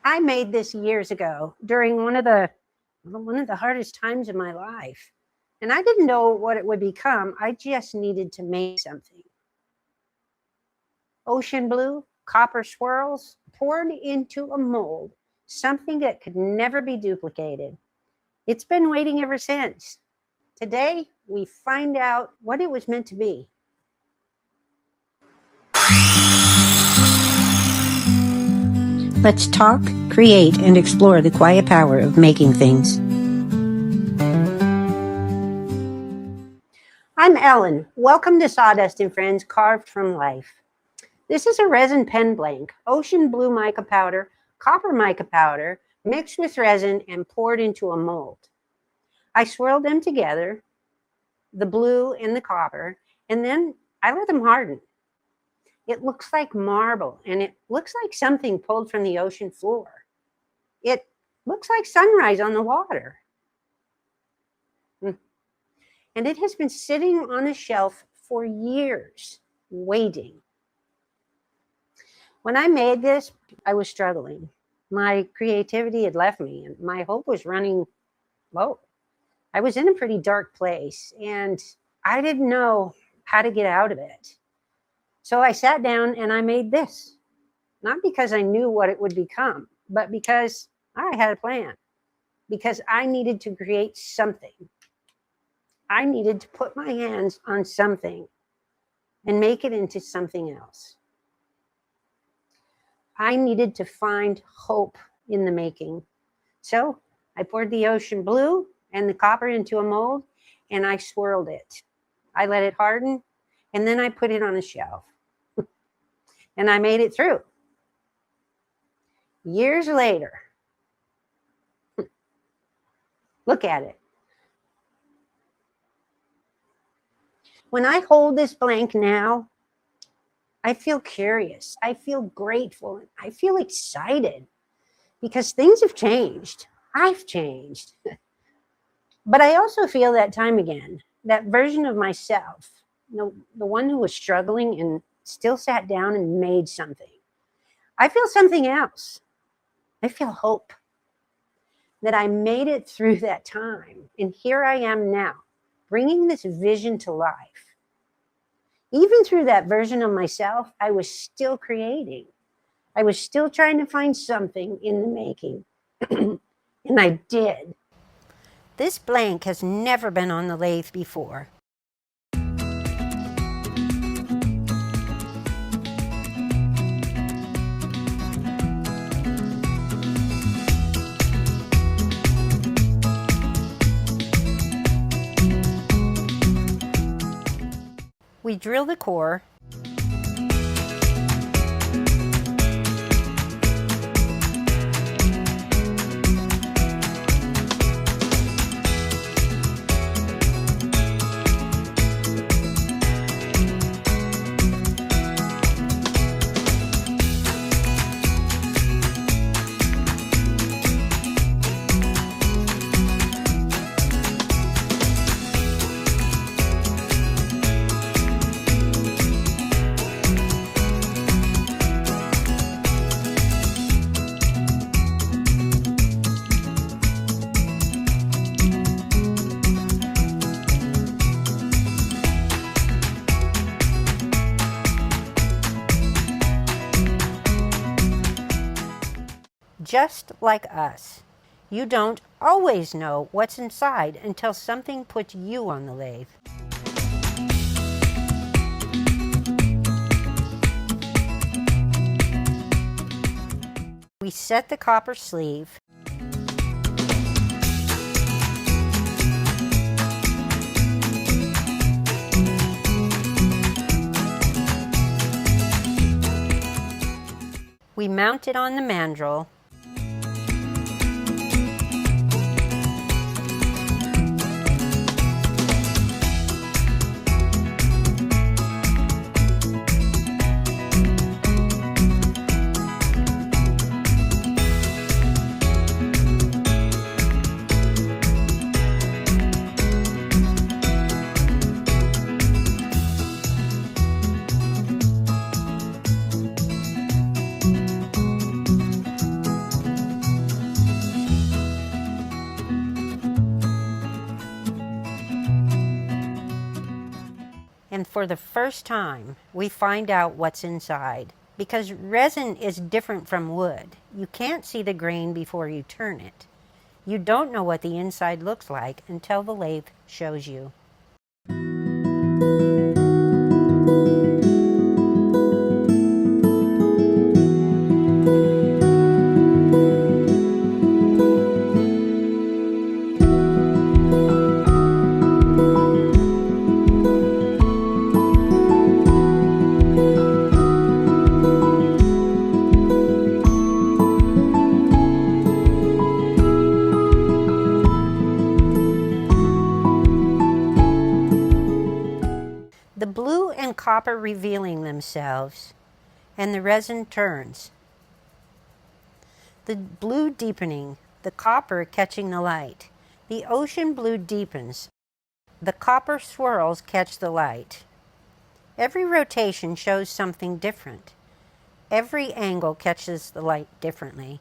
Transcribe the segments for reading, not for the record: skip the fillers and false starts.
I made this years ago during one of the hardest times of my life. And I didn't know what it would become. I just needed to make something. Ocean blue, copper swirls poured into a mold, something that could never be duplicated. It's been waiting ever since. Today, we find out what it was meant to be. Let's talk, create, and explore the quiet power of making things. I'm Ellen. Welcome to Sawdust and Friends, Carved from Life. This is a resin pen blank, ocean blue mica powder, copper mica powder, mixed with resin and poured into a mold. I swirled them together, the blue and the copper, and then I let them harden. It looks like marble, and it looks like something pulled from the ocean floor. It looks like sunrise on the water. And it has been sitting on a shelf for years, waiting. When I made this, I was struggling. My creativity had left me, and my hope was running low. I was in a pretty dark place, and I didn't know how to get out of it. So I sat down and I made this, not because I knew what it would become, but because I had a plan, because I needed to create something. I needed to put my hands on something and make it into something else. I needed to find hope in the making. So I poured the ocean blue and the copper into a mold, and I swirled it. I let it harden, and then I put it on a shelf. And I made it through. Years later, look at it. When I hold this blank now, I feel curious. I feel grateful. I feel excited because things have changed. I've changed. But I also feel that time again, that version of myself, the one who was struggling and still sat down and made something. I feel something else. I feel hope that I made it through that time. And here I am now, bringing this vision to life. Even through that version of myself, I was still creating. I was still trying to find something in the making. And I did. This blank has never been on the lathe before. We drill the core. Just like us, you don't always know what's inside until something puts you on the lathe. We set the copper sleeve. We mount it on the mandrel. for the first time, we find out what's inside. Because resin is different from wood. You can't see the grain before you turn it. You don't know what the inside looks like until the lathe shows you. The blue and copper revealing themselves, and the resin turns. The blue deepening, the copper catching the light. The ocean blue deepens. The copper swirls catch the light. Every rotation shows something different. Every angle catches the light differently.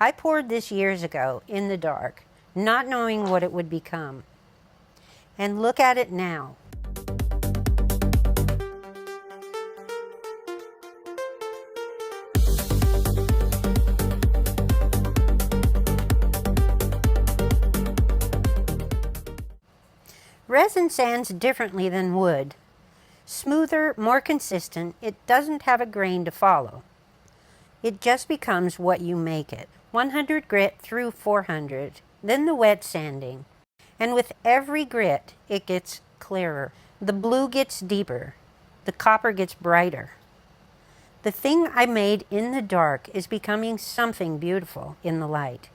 I poured this years ago in the dark, not knowing what it would become. And look at it now. Resin sands differently than wood. Smoother, more consistent, it doesn't have a grain to follow. It just becomes what you make it. 100 grit through 400, then the wet sanding. And with every grit, it gets clearer. The blue gets deeper. The copper gets brighter. The thing I made in the dark is becoming something beautiful in the light.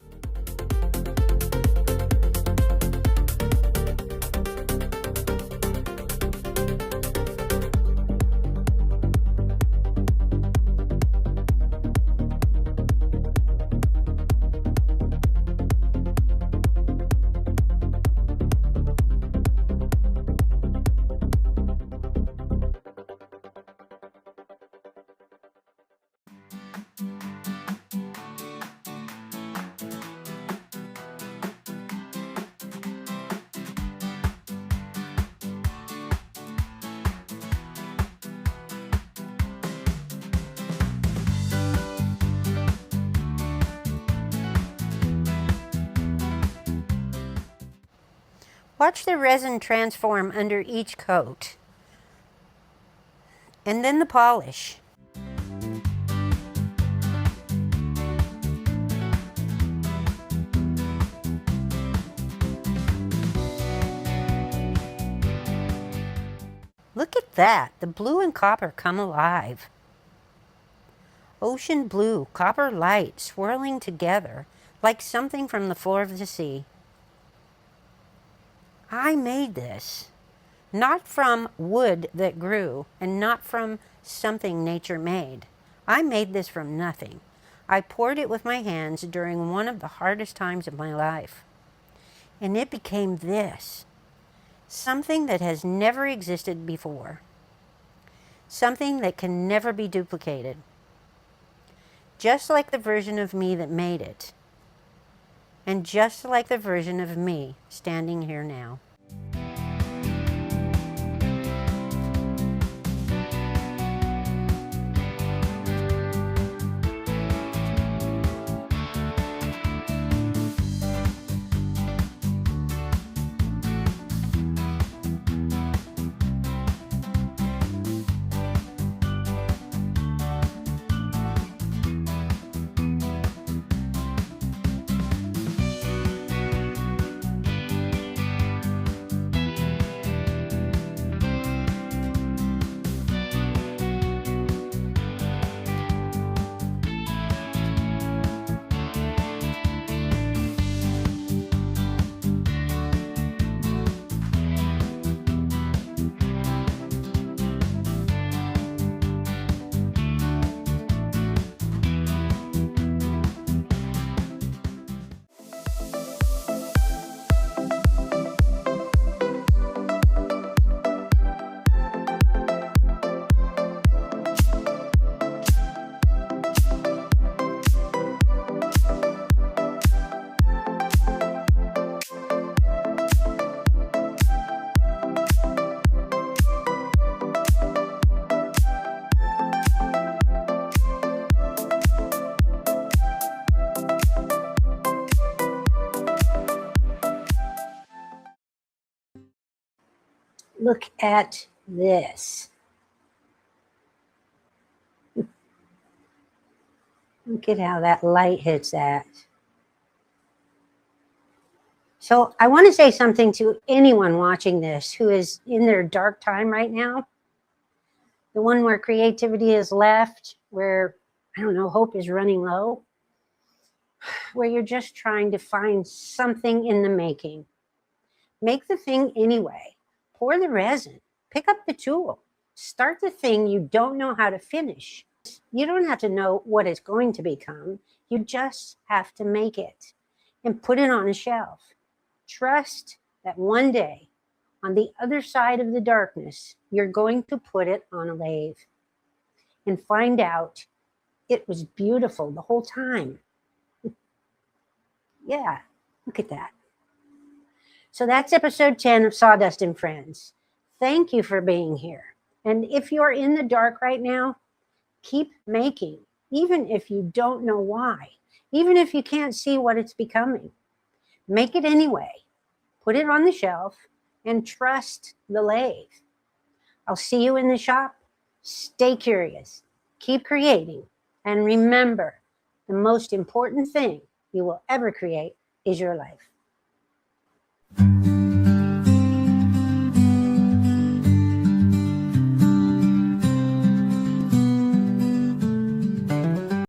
Watch the resin transform under each coat, and then the polish. Look at that, the blue and copper come alive. Ocean blue, copper light swirling together like something from the floor of the sea. I made this, not from wood that grew and not from something nature made. I made this from nothing. I poured it with my hands during one of the hardest times of my life. And it became this, something that has never existed before, something that can never be duplicated, just like the version of me that made it. And just like the version of me standing here now. Look at this. Look at how that light hits that. So I want to say something to anyone watching this who is in their dark time right now. The one where creativity is left, where, I don't know, hope is running low, where you're just trying to find something in the making. Make the thing anyway. Pour the resin. Pick up the tool. Start the thing you don't know how to finish. You don't have to know what it's going to become. You just have to make it and put it on a shelf. Trust that one day, on the other side of the darkness, you're going to put it on a lathe and find out it was beautiful the whole time. Yeah, look at that. So that's episode 10 of Sawdust and Friends. Thank you for being here. And if you're in the dark right now, keep making, even if you don't know why, even if you can't see what it's becoming. Make it anyway. Put it on the shelf and trust the lathe. I'll see you in the shop. Stay curious. Keep creating. And remember, the most important thing you will ever create is your life.